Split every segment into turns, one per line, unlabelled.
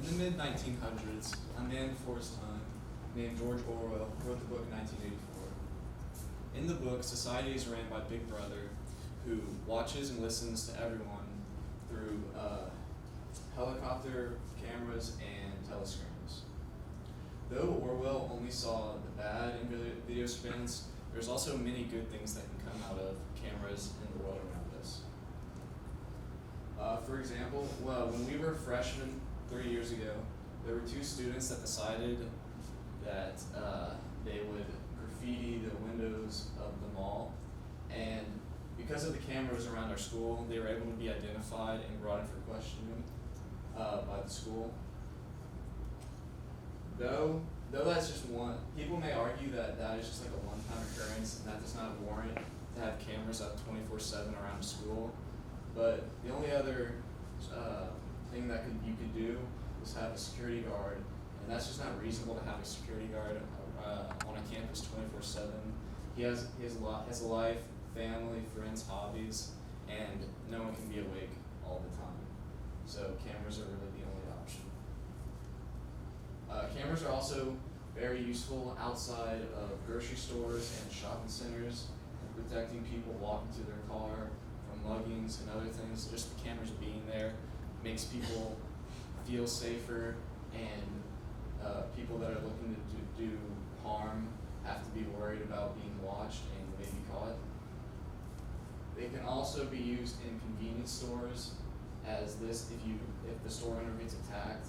In the mid-1900s, a man before his time named George Orwell wrote the book 1984. In the book, society is ran by Big Brother, who watches and listens to everyone through helicopter cameras and telescreens. Though Orwell only saw the bad in video surveillance, there's also many good things that can come out of cameras in the world around us. For example, when we were freshmen 3 years ago, there were 2 students that decided that they would graffiti the windows of the mall, and because of the cameras around our school, they were able to be identified and brought in for questioning by the school. Though that's just one, people may argue that that is just like a one-time occurrence and that does not warrant to have cameras up 24/7 around the school. But the only other thing that you could do is have a security guard, and that's just not reasonable to have a security guard on a campus 24/7. He has a life, family, friends, hobbies, and no one can be awake all the time. So cameras are really the only option. Cameras are also very useful outside of grocery stores and shopping centers, protecting people walking to their car from muggings and other things. Just the cameras being there makes people feel safer, and people that are looking to do harm have to be worried about being watched and maybe caught. They can also be used in convenience stores, as if the store owner gets attacked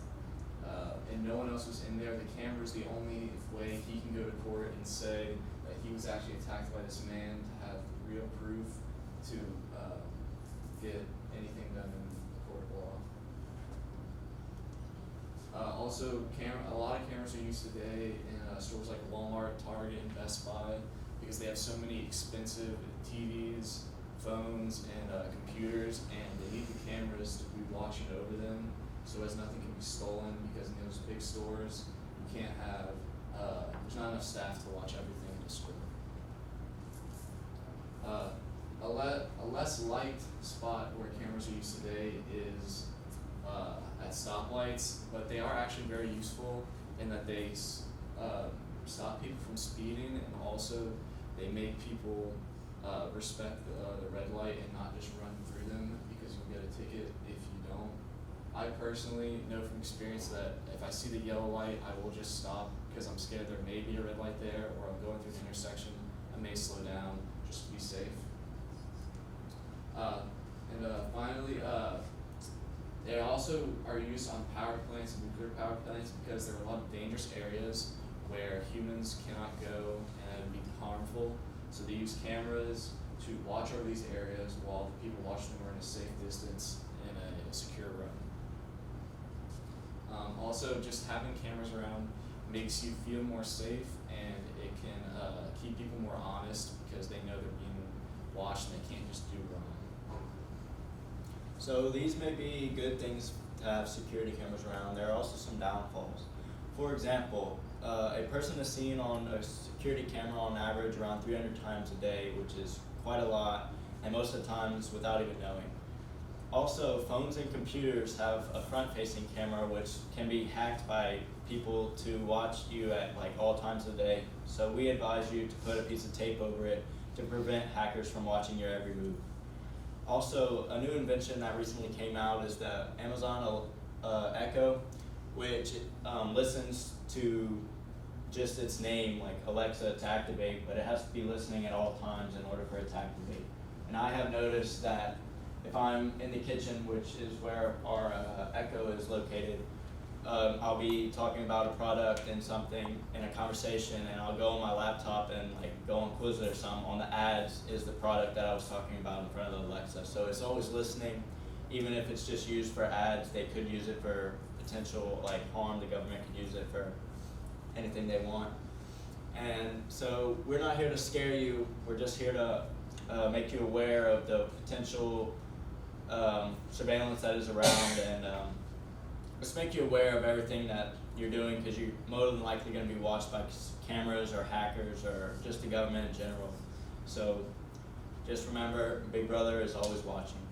and no one else was in there, the camera is the only way he can go to court and say that he was actually attacked by this man, to have real proof to get anything done in the court of law. Also, a lot of cameras are used today in stores like Walmart, Target, and Best Buy, because they have so many expensive TVs, phones, and computers, and they need the cameras to be watching over them so as nothing can be stolen, because in those big stores you can't have, there's not enough staff to watch everything in the store. A less liked spot where cameras are used today is at stoplights, but they are actually very useful in that they stop people from speeding, and also they make people respect the red light and not just run through them, because you'll get a ticket if you don't. I personally know from experience that if I see the yellow light, I will just stop, because I'm scared there may be a red light there, or I'm going through the intersection, I may slow down just to be safe. Finally, they also are used on power plants and nuclear power plants, because there are a lot of dangerous areas where humans cannot go and it would be harmful. So they use cameras to watch over these areas while the people watching them are in a safe distance in a secure room. Also, just having cameras around makes you feel more safe, and it can keep people more honest, because they know they're being watched and they can't just do wrong.
So these may be good things to have security cameras around. There are also some downfalls. For example, a person is seen on a security camera on average around 300 times a day, which is quite a lot, and most of the times without even knowing. Also, phones and computers have a front-facing camera, which can be hacked by people to watch you at all times of the day. So we advise you to put a piece of tape over it to prevent hackers from watching your every move. Also, a new invention that recently came out is the Amazon Echo, which listens to just its name, like Alexa, to activate, but it has to be listening at all times in order for it to activate. And I have noticed that if I'm in the kitchen, which is where our Echo is located, I'll be talking about a product and something in a conversation, and I'll go on my laptop and go on Quizlet or something. On the ads is the product that I was talking about in front of the Alexa. So it's always listening, even if it's just used for ads. They could use it for potential harm. The government could use it for anything they want. And so we're not here to scare you. We're just here to make you aware of the potential surveillance that is around, and just make you aware of everything that you're doing, because you're more than likely going to be watched by cameras or hackers or just the government in general. So just remember, Big Brother is always watching.